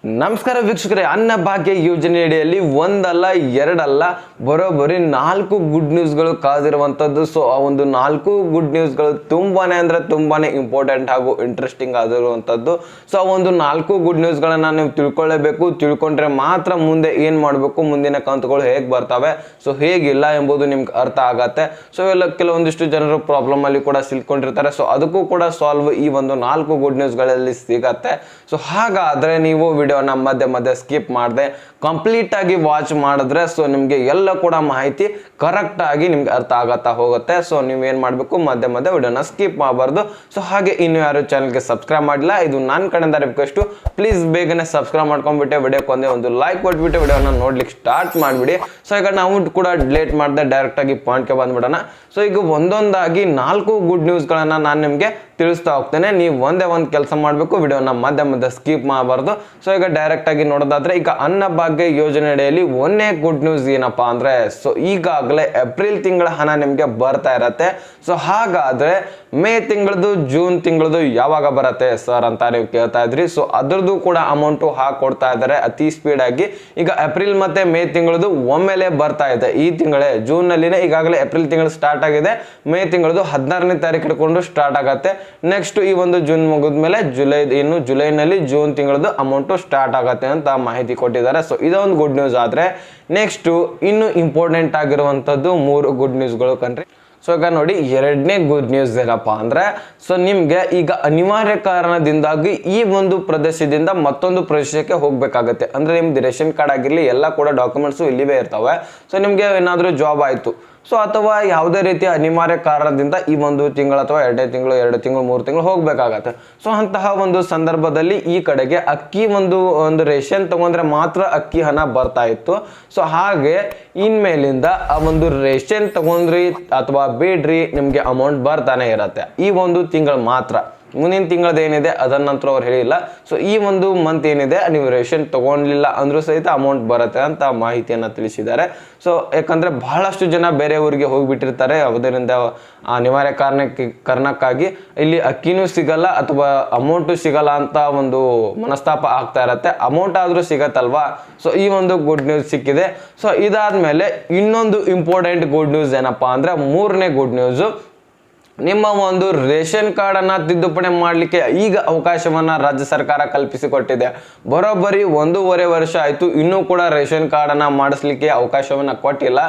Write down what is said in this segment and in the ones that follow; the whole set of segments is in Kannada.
ನಮಸ್ಕಾರ ವೀಕ್ಷಕರೇ, ಅನ್ನಭಾಗ್ಯ ಯೋಜನೆ ಅಡಿಯಲ್ಲಿ ಒಂದಲ್ಲ ಎರಡಲ್ಲ ಬರೋಬ್ಬರಿ 4 ಗುಡ್ ನ್ಯೂಸ್ಗಳು ಕಾದಿರುವಂಥದ್ದು. ಸೊ ಆ ಒಂದು 4 ಗುಡ್ ನ್ಯೂಸ್ಗಳು ತುಂಬಾನೇ ಇಂಪಾರ್ಟೆಂಟ್ ಹಾಗೂ ಇಂಟ್ರೆಸ್ಟಿಂಗ್ ಆಗಿರುವಂಥದ್ದು. ಸೊ ಆ ಒಂದು 4 ಗುಡ್ ನ್ಯೂಸ್ಗಳನ್ನ ನೀವು ತಿಳ್ಕೊಳ್ಳೇಬೇಕು. ತಿಳ್ಕೊಂಡ್ರೆ ಮಾತ್ರ ಮುಂದೆ ಏನು ಮಾಡಬೇಕು, ಮುಂದಿನ ಕಂತುಗಳು ಹೇಗೆ ಬರ್ತವೆ, ಸೊ ಹೇಗಿಲ್ಲ ಎಂಬುದು ನಿಮ್ಗೆ ಅರ್ಥ ಆಗತ್ತೆ. ಸೊ ಎಲ್ಲ ಕೆಲವೊಂದಿಷ್ಟು ಜನರು ಪ್ರಾಬ್ಲಮ್ ಅಲ್ಲಿ ಕೂಡ ಸಿಲ್ಕೊಂಡಿರ್ತಾರೆ. ಸೊ ಅದಕ್ಕೂ ಕೂಡ ಸಾಲ್ವ್ ಈ ಒಂದು 4 ಗುಡ್ ನ್ಯೂಸ್ಗಳಲ್ಲಿ ಸಿಗತ್ತೆ. ಸೊ ಹಾಗಾದ್ರೆ ನೀವು ವಿಡಿಯೋನ ಮಧ್ಯೆ ಸ್ಕಿಪ್ ಮಾಡದೆ ಕಂಪ್ಲೀಟ್ ಆಗಿ ವಾಚ್ ಮಾಡಿದ್ರೆ ಸೊ ನಿಮಗೆ ಎಲ್ಲ ಕೂಡ ಮಾಹಿತಿ ಕರೆಕ್ಟ್ ಆಗಿ ನಿಮ್ಗೆ ಅರ್ಥ ಆಗತ್ತಾ ಹೋಗುತ್ತೆ. ಸೊ ನೀವೇನ್ ಮಾಡಬೇಕು, ಮಧ್ಯೆ ವಿಡಿಯೋನ ಸ್ಕಿಪ್ ಮಾಡಬಾರ್ದು. ಸೊ ಹಾಗೆ ಇನ್ನು ಯಾರು ಚಾನಲ್ಗೆ ಸಬ್ಸ್ಕ್ರೈಬ್ ಮಾಡಿಲ್ಲ, ಇದು ನನ್ನ ಕಡೆಯಿಂದ ರಿಕ್ವೆಸ್ಟ್, ಪ್ಲೀಸ್ ಬೇಗನೆ ಸಬ್ಸ್ಕ್ರೈಬ್ ಮಾಡ್ಕೊಂಡ್ಬಿಟ್ಟೆ ವಿಡಿಯೋಕ್ಕೊಂದೇ ಒಂದು ಲೈಕ್ ಕೊಟ್ಬಿಟ್ಟು ವಿಡಿಯೋನ ನೋಡ್ಲಿಕ್ಕೆ ಸ್ಟಾರ್ಟ್ ಮಾಡಿಬಿಡಿ. ಸೊ ಈಗ ನಾವು ಕೂಡ ಲೇಟ್ ಮಾಡದೆ ಡೈರೆಕ್ಟ್ ಆಗಿ ಪಾಯಿಂಟ್ಗೆ ಬಂದ್ಬಿಡೋಣ. ಸೊ ಈಗ ಒಂದೊಂದಾಗಿ 4 ಗುಡ್ ನ್ಯೂಸ್ಗಳನ್ನ ನಾನು ನಿಮಗೆ ತಿಳಿಸ್ತಾ ಹೋಗ್ತೇನೆ. ನೀವು ಒಂದೇ ಒಂದು ಕೆಲಸ ಮಾಡಬೇಕು, ವಿಡಿಯೋನ ಮಧ್ಯೆ ಸ್ಕಿಪ್ ಮಾಡಬಾರ್ದು. ಸೊ ಈಗ ಡೈರೆಕ್ಟ್ ಆಗಿ ನೋಡೋದಾದ್ರೆ, ಈಗ ಅನ್ನಭಾಗ್ಯ ಯೋಜನೆ ಅಡಿಯಲ್ಲಿ ಒಂದೇ ಗುಡ್ ನ್ಯೂಸ್ ಏನಪ್ಪಾ ಅಂದ್ರೆ, ಸೊ ಈಗಾಗಲೇ ಏಪ್ರಿಲ್ ತಿಂಗಳ ಹಣ ನಿಮ್ಗೆ ಬರ್ತಾ ಇರತ್ತೆ. ಸೊ ಹಾಗಾದ್ರೆ ಮೇ ತಿಂಗಳದು, ಜೂನ್ ತಿಂಗಳದು ಯಾವಾಗ ಬರತ್ತೆ ಸರ್ ಅಂತ ನೀವು ಕೇಳ್ತಾ ಇದ್ರಿ. ಸೊ ಅದ್ರದ್ದು ಕೂಡ ಅಮೌಂಟ್ ಹಾಕೊಡ್ತಾ ಇದ್ದಾರೆ ಅತಿ ಸ್ಪೀಡ್ ಆಗಿ. ಈಗ ಏಪ್ರಿಲ್ ಮತ್ತೆ ಮೇ ತಿಂಗಳದು ಒಮ್ಮೆಲೆ ಬರ್ತಾ ಇದೆ. ಈ ತಿಂಗಳೇ ಜೂನ್ ನಲ್ಲಿನೇ ಈಗಾಗಲೇ ಏಪ್ರಿಲ್ ತಿಂಗಳು ಸ್ಟಾರ್ಟ್ ಆಗಿದೆ. ಮೇ ತಿಂಗಳದು 16ನೇ ತಾರೀಕು ಹಿಡ್ಕೊಂಡು ಸ್ಟಾರ್ಟ್ ಆಗತ್ತೆ. ನೆಕ್ಸ್ಟ್ ಈ ಒಂದು ಜೂನ್ ಮುಗಿದ್ಮೇಲೆ ಜುಲೈನಲ್ಲಿ ಜೂನ್ ತಿಂಗಳದು ಅಮೌಂಟ್ ಸ್ಟಾರ್ಟ್ ಆಗತ್ತೆ ಅಂತ ಮಾಹಿತಿ ಕೊಟ್ಟಿದ್ದಾರೆ. ಸೊ ಇದೊಂದು ಗುಡ್ ನ್ಯೂಸ್ ಆದ್ರೆ, ನೆಕ್ಸ್ಟ್ ಇನ್ನು ಇಂಪಾರ್ಟೆಂಟ್ ಆಗಿರುವಂತದ್ದು 3 ಗುಡ್ ನ್ಯೂಸ್ಗಳು ಕಣ್ರಿ. ಸೊ ಈಗ ನೋಡಿ, ಎರಡನೇ ಗುಡ್ ನ್ಯೂಸ್ ಏನಪ್ಪಾ ಅಂದ್ರೆ, ಸೊ ನಿಮ್ಗೆ ಈಗ ಅನಿವಾರ್ಯ ಕಾರಣದಿಂದಾಗಿ ಈ ಒಂದು ಪ್ರದೇಶದಿಂದ ಮತ್ತೊಂದು ಪ್ರದೇಶಕ್ಕೆ ಹೋಗ್ಬೇಕಾಗತ್ತೆ. ಅಂದ್ರೆ ನಿಮ್ದು ರೇಷನ್ ಕಾರ್ಡ್ ಆಗಿರ್ಲಿ, ಎಲ್ಲ ಕೂಡ ಡಾಕ್ಯುಮೆಂಟ್ಸ್ ಇಲ್ಲಿವೇ ಇರ್ತವೆ. ಸೊ ನಿಮ್ಗೆ ಏನಾದ್ರೂ ಜಾಬ್ ಆಯ್ತು, ಸೊ ಅಥವಾ ಯಾವುದೇ ರೀತಿಯ ಅನಿವಾರ್ಯ ಕಾರಣದಿಂದ ಈ ಒಂದು ತಿಂಗಳು ಅಥವಾ 2 ತಿಂಗಳು 2 ತಿಂಗಳು 3 ತಿಂಗಳು ಹೋಗ್ಬೇಕಾಗತ್ತೆ. ಸೊ ಅಂತಹ ಒಂದು ಸಂದರ್ಭದಲ್ಲಿ ಈ ಕಡೆಗೆ ಅಕ್ಕಿ ಒಂದು ರೇಷನ್ ತಗೊಂಡ್ರೆ ಮಾತ್ರ ಅಕ್ಕಿ ಹಣ ಬರ್ತಾ ಇತ್ತು. ಸೊ ಹಾಗೆ ಇನ್ಮೇಲಿಂದ ಆ ಒಂದು ರೇಷನ್ ತಗೊಂಡ್ರಿ ಅಥವಾ ಬೇಡ್ರಿ, ನಿಮ್ಗೆ ಅಮೌಂಟ್ ಬರ್ತಾನೆ ಇರತ್ತೆ ಈ ಒಂದು ತಿಂಗಳು ಮಾತ್ರ. ಮುಂದಿನ ತಿಂಗಳದ ಏನಿದೆ ಅದನ್ನ ನಂತರ ಅವ್ರು ಹೇಳಿಲ್ಲ. ಸೊ ಈ ಒಂದು ಮಂತ್ ಏನಿದೆ, ನೀವು ರೇಷನ್ ತಗೊಂಡ್ಲಿಲ್ಲ ಅಂದ್ರೂ ಸಹಿತ ಅಮೌಂಟ್ ಬರುತ್ತೆ ಅಂತ ಮಾಹಿತಿಯನ್ನ ತಿಳಿಸಿದ್ದಾರೆ. ಸೊ ಯಾಕಂದ್ರೆ ಬಹಳಷ್ಟು ಜನ ಬೇರೆ ಊರಿಗೆ ಹೋಗ್ಬಿಟ್ಟಿರ್ತಾರೆ, ಅದರಿಂದ ಅನಿವಾರ್ಯ ಕಾರಣಕ್ಕಾಗಿ ಇಲ್ಲಿ ಅಕ್ಕಿನೂ ಸಿಗಲ್ಲ ಅಥವಾ ಅಮೌಂಟು ಸಿಗಲ್ಲ ಅಂತ ಒಂದು ಮನಸ್ತಾಪ ಆಗ್ತಾ ಇರತ್ತೆ. ಅಮೌಂಟ್ ಆದ್ರೂ ಸಿಗತ್ತಲ್ವಾ. ಸೊ ಈ ಒಂದು ಗುಡ್ ನ್ಯೂಸ್ ಸಿಕ್ಕಿದೆ. ಸೊ ಇದಾದ್ಮೇಲೆ ಇನ್ನೊಂದು ಇಂಪಾರ್ಟೆಂಟ್ ಗುಡ್ ನ್ಯೂಸ್ ಏನಪ್ಪಾ ಅಂದ್ರೆ, 3ನೇ ಗುಡ್ ನ್ಯೂಸ್, ನಿಮ್ಮ ಒಂದು ರೇಷನ್ ಕಾರ್ಡ್ ಅನ್ನ ತಿದ್ದುಪಡಿ ಮಾಡಲಿಕ್ಕೆ ಈಗ ಅವಕಾಶವನ್ನ ರಾಜ್ಯ ಸರ್ಕಾರ ಕಲ್ಪಿಸಿಕೊಟ್ಟಿದೆ. ಬರೋಬ್ಬರಿ 1.5 ವರ್ಷ ಆಯ್ತು, ಇನ್ನೂ ಕೂಡ ರೇಷನ್ ಕಾರ್ಡ್ ಅನ್ನ ಮಾಡಿಸ್ಲಿಕ್ಕೆ ಅವಕಾಶವನ್ನ ಕೊಟ್ಟಿಲ್ಲ.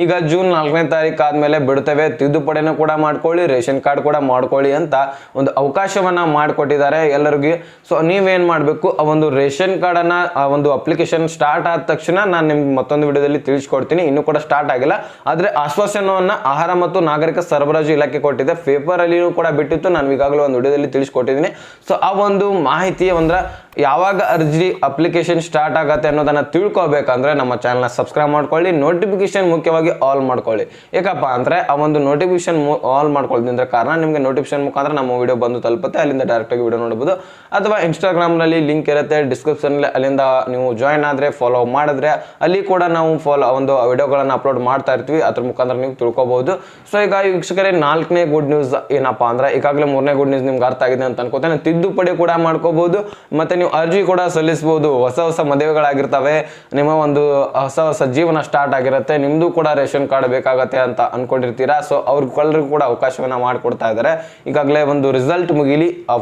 ಈಗ ಜೂನ್ 4ನೇ ತಾರೀಕು ಆದ್ಮೇಲೆ ಬಿಡ್ತೇವೆ, ತಿದ್ದುಪಡಿನೂ ಕೂಡ ಮಾಡ್ಕೊಳ್ಳಿ, ರೇಷನ್ ಕಾರ್ಡ್ ಕೂಡ ಮಾಡ್ಕೊಳ್ಳಿ ಅಂತ ಒಂದು ಅವಕಾಶವನ್ನ ಮಾಡಿಕೊಟ್ಟಿದ್ದಾರೆ ಎಲ್ಲರಿಗೂ. ಸೊ ನೀವೇನ್ ಮಾಡ್ಬೇಕು, ಆ ಒಂದು ರೇಷನ್ ಕಾರ್ಡ್ ಅನ್ನ ಆ ಒಂದು ಅಪ್ಲಿಕೇಶನ್ ಸ್ಟಾರ್ಟ್ ಆದ ತಕ್ಷಣ ನಾನು ನಿಮ್ಗೆ ಮತ್ತೊಂದು ವಿಡಿಯೋದಲ್ಲಿ ತಿಳಿಸ್ಕೊಡ್ತೀನಿ. ಇನ್ನೂ ಕೂಡ ಸ್ಟಾರ್ಟ್ ಆಗಿಲ್ಲ, ಆದ್ರೆ ಆಶ್ವಾಸನವನ್ನ ಆಹಾರ ಮತ್ತು ನಾಗರಿಕ ಸರಬರಾಜು ಇಲಾಖೆ ಕೊಟ್ಟಿದೆ. ಪೇಪರ್ ಅಲ್ಲಿನೂ ಕೂಡ ಬಿಟ್ಟಿತ್ತು, ನಾನು ಈಗಾಗಲೇ ಒಂದು ವಿಡಿಯೋದಲ್ಲಿ ತಿಳಿಸ್ಕೊಟ್ಟಿದ್ದೀನಿ. ಸೊ ಆ ಒಂದು ಮಾಹಿತಿ ಅಂದ್ರೆ ಯಾವಾಗ ಅರ್ಜಿ ಅಪ್ಲಿಕೇಶನ್ ಸ್ಟಾರ್ಟ್ ಆಗತ್ತೆ ಅನ್ನೋದನ್ನ ತಿಳ್ಕೊಬೇಕಂದ್ರೆ ನಮ್ಮ ಚಾನಲ್ನ ಸಬ್ಸ್ಕ್ರೈಬ್ ಮಾಡ್ಕೊಳ್ಳಿ, ನೋಟಿಫಿಕೇಶನ್ ಮುಖ್ಯವಾಗಿ ಆಲ್ ಮಾಡ್ಕೊಳ್ಳಿ. ಯಾಕಪ್ಪ ಅಂದ್ರೆ ಆ ಒಂದು ನೋಟಿಫಿಕೇಶನ್ ಆಲ್ ಮಾಡ್ಕೊಳ್ಳೋದ್ರಿಂದ ಕಾರಣ ನಿಮಗೆ ನೋಟಿಫಿಕೇಶನ್ ಮುಖಾಂತರ ನಮ್ಮ ವಿಡಿಯೋ ಬಂದು ತಲುಪುತ್ತೆ. ಅಲ್ಲಿಂದ ಡೈರೆಕ್ಟ್ ಆಗಿ ವಿಡಿಯೋ ನೋಡಬಹುದು, ಅಥವಾ ಇನ್ಸ್ಟಾಗ್ರಾಮ್ ನಲ್ಲಿ ಲಿಂಕ್ ಇರುತ್ತೆ ಡಿಸ್ಕ್ರಿಪ್ಷನ್, ಅಲ್ಲಿಂದ ನೀವು ಜಾಯಿನ್ ಆದ್ರೆ, ಫಾಲೋ ಮಾಡಿದ್ರೆ ಅಲ್ಲಿ ಕೂಡ ನಾವು ಒಂದು ವಿಡಿಯೋಗಳನ್ನ ಅಪ್ಲೋಡ್ ಮಾಡ್ತಾ ಇರ್ತೀವಿ, ಅದ್ರ ಮುಖಾಂತರ ನೀವು ತಿಳ್ಕೊಬಹುದು. ಸೊ ಈಗ ವೀಕ್ಷಕರೇ, 4ನೇ ಗುಡ್ ನ್ಯೂಸ್ ಏನಪ್ಪಾ ಅಂದ್ರೆ, ಈಗಾಗಲೇ 3ನೇ ಗುಡ್ ನ್ಯೂಸ್ ನಿಮ್ಗೆ ಅರ್ಥ ಆಗಿದೆ ಅಂತ ಅನ್ಕೋತೇನೆ. ತಿದ್ದುಪಡಿ ಕೂಡ ಮಾಡ್ಕೋಬಹುದು, ಮತ್ತೆ ನೀವು ಅರ್ಜಿ ಕೂಡ ಸಲ್ಲಿಸಬಹುದು. ಹೊಸ ಮದುವೆಗಳಾಗಿರ್ತವೆ, ನಿಮ್ಮ ಒಂದು ಹೊಸ ಜೀವನ ಸ್ಟಾರ್ಟ್ ಆಗಿರುತ್ತೆ, ನಿಮ್ದು ಕೂಡ ರೇಷನ್ ಕಾರ್ಡ್ ಬೇಕಾಗತ್ತೆ ಅಂತ ಅನ್ಕೊಂಡಿರ್ತೀರಾ. ಸೊ ಅವ್ರಿಗೆಲ್ಲರಿಗೂ ಕೂಡ ಅವಕಾಶವನ್ನ ಮಾಡಿಕೊಡ್ತಾ ಇದ್ದಾರೆ. ಈಗಾಗಲೇ ಒಂದು ರಿಸಲ್ಟ್ ಮುಗಿಲಿ, ಆ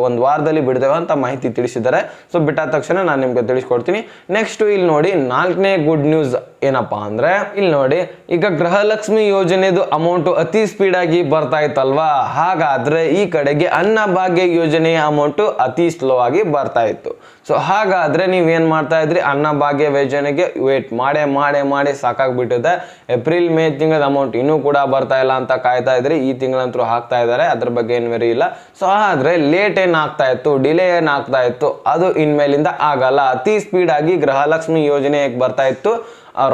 ಒಂದು ವಾರದಲ್ಲಿ ಬಿಡ್ತೇವೆ ಅಂತ ಮಾಹಿತಿ ತಿಳಿಸಿದ್ದಾರೆ. ಸೊ ಬಿಟ್ಟಾದ ತಕ್ಷಣ ನಾನು ನಿಮ್ಗೆ ತಿಳಿಸ್ಕೊಡ್ತೀನಿ. ನೆಕ್ಸ್ಟ್ ಇಲ್ಲಿ ನೋಡಿ, 4ನೇ ಗುಡ್ ನ್ಯೂಸ್ ಏನಪ್ಪಾ ಅಂದ್ರೆ, ಇಲ್ಲಿ ನೋಡಿ, ಈಗ ಗೃಹಲಕ್ಷ್ಮಿ ಯೋಜನೆದು ಅಮೌಂಟ್ ಅತಿ ಸ್ಪೀಡ್ ಆಗಿ ಬರ್ತಾ ಇತ್ತಲ್ವಾ. ಹಾಗಾದ್ರೆ ಈ ಕಡೆಗೆ ಅನ್ನಭಾಗ್ಯ ಯೋಜನೆಯ ಅಮೌಂಟ್ ಅತಿ ಸ್ಲೋ ಆಗಿ ಬರ್ತಾ ಇತ್ತು. ಸೊ ಹಾಗಾದ್ರೆ ನೀವೇನ್ ಮಾಡ್ತಾ ಇದ್ರಿ, ಅನ್ನಭಾಗ್ಯ ಯೋಜನೆಗೆ ವೇಟ್ ಮಾಡಿ ಸಾಕಾಗ್ಬಿಟ್ಟಿದೆ. ಏಪ್ರಿಲ್ ಮೇ ತಿಂಗಳ ಅಮೌಂಟ್ ಇನ್ನೂ ಕೂಡ ಬರ್ತಾ ಇಲ್ಲ ಅಂತ ಕಾಯ್ತಾ ಇದ್ರಿ. ಈ ತಿಂಗಳಂತರೂ ಹಾಕ್ತಾ ಇದ್ದಾರೆ, ಅದ್ರ ಬಗ್ಗೆ ಏನು ವೆರಿ ಇಲ್ಲ. ಸೊ ಆದ್ರೆ ಲೇಟ್ ಏನಾಗ್ತಾ ಇತ್ತು, ಡಿಲೇ ಏನಾಗ್ತಾ ಇತ್ತು, ಅದು ಇನ್ಮೇಲಿಂದ ಆಗಲ್ಲ. ಅತಿ ಸ್ಪೀಡ್ ಆಗಿ ಗೃಹಲಕ್ಷ್ಮಿ ಯೋಜನೆ ಬರ್ತಾ ಇತ್ತು,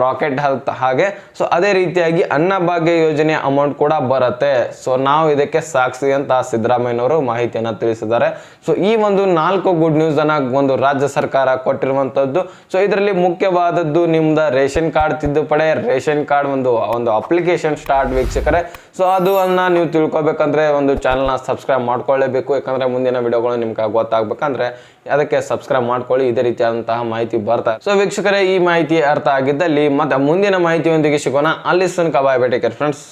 ರಾಕೆಟ್ ಹಾಗೆ. ಸೊ ಅದೇ ರೀತಿಯಾಗಿ ಅನ್ನಭಾಗ್ಯ ಯೋಜನೆಯ ಅಮೌಂಟ್ ಕೂಡ ಬರುತ್ತೆ. ಸೊ ನಾವು ಇದಕ್ಕೆ ಸಾಕ್ಷಿ ಅಂತ ಸಿದ್ದರಾಮಯ್ಯನವರು ಮಾಹಿತಿಯನ್ನ ತಿಳಿಸಿದ್ದಾರೆ. ಸೊ ಈ ಒಂದು 4 ಗುಡ್ ನ್ಯೂಸ್ ಅನ್ನ ಒಂದು ರಾಜ್ಯ ಸರ್ಕಾರ ಕೊಟ್ಟಿರುವಂತದ್ದು. ಸೊ ಇದರಲ್ಲಿ ಮುಖ್ಯವಾದದ್ದು ನಿಮ್ದ ರೇಷನ್ ಕಾರ್ಡ್ ತಿದ್ದುಪಡಿ, ರೇಷನ್ ಕಾರ್ಡ್ ಒಂದು ಅಪ್ಲಿಕೇಶನ್ ಸ್ಟಾರ್ಟ್ ವೀಕ್ಷಕರೇ. ಸೊ ಅದನ್ನ ನೀವು ತಿಳ್ಕೊಬೇಕಂದ್ರೆ ಒಂದು ಚಾನಲ್ನ ಸಬ್ಸ್ಕ್ರೈಬ್ ಮಾಡ್ಕೊಳ್ಳೇಬೇಕು. ಯಾಕಂದ್ರೆ ಮುಂದಿನ ವಿಡಿಯೋಗಳು ನಿಮ್ಗೆ ಗೊತ್ತಾಗ್ಬೇಕಂದ್ರೆ ಅದಕ್ಕೆ ಸಬ್ಸ್ಕ್ರೈಬ್ ಮಾಡ್ಕೊಳ್ಳಿ, ಇದೇ ರೀತಿಯಾದಂತಹ ಮಾಹಿತಿ ಬರ್ತಾ. ಸೊ ವೀಕ್ಷಕರೇ, ಈ ಮಾಹಿತಿ ಅರ್ಥ ಆಗಿದ್ದಲ್ಲಿ ಮತ್ತೆ ಮುಂದಿನ ಮಾಹಿತಿಯೊಂದಿಗೆ ಸಿಗೋಣ. ಅಲ್ಲಿ ತನಕ ಬಾಯ್, ಟೇಕ್ ಕೇರ್ ಫ್ರೆಂಡ್ಸ್.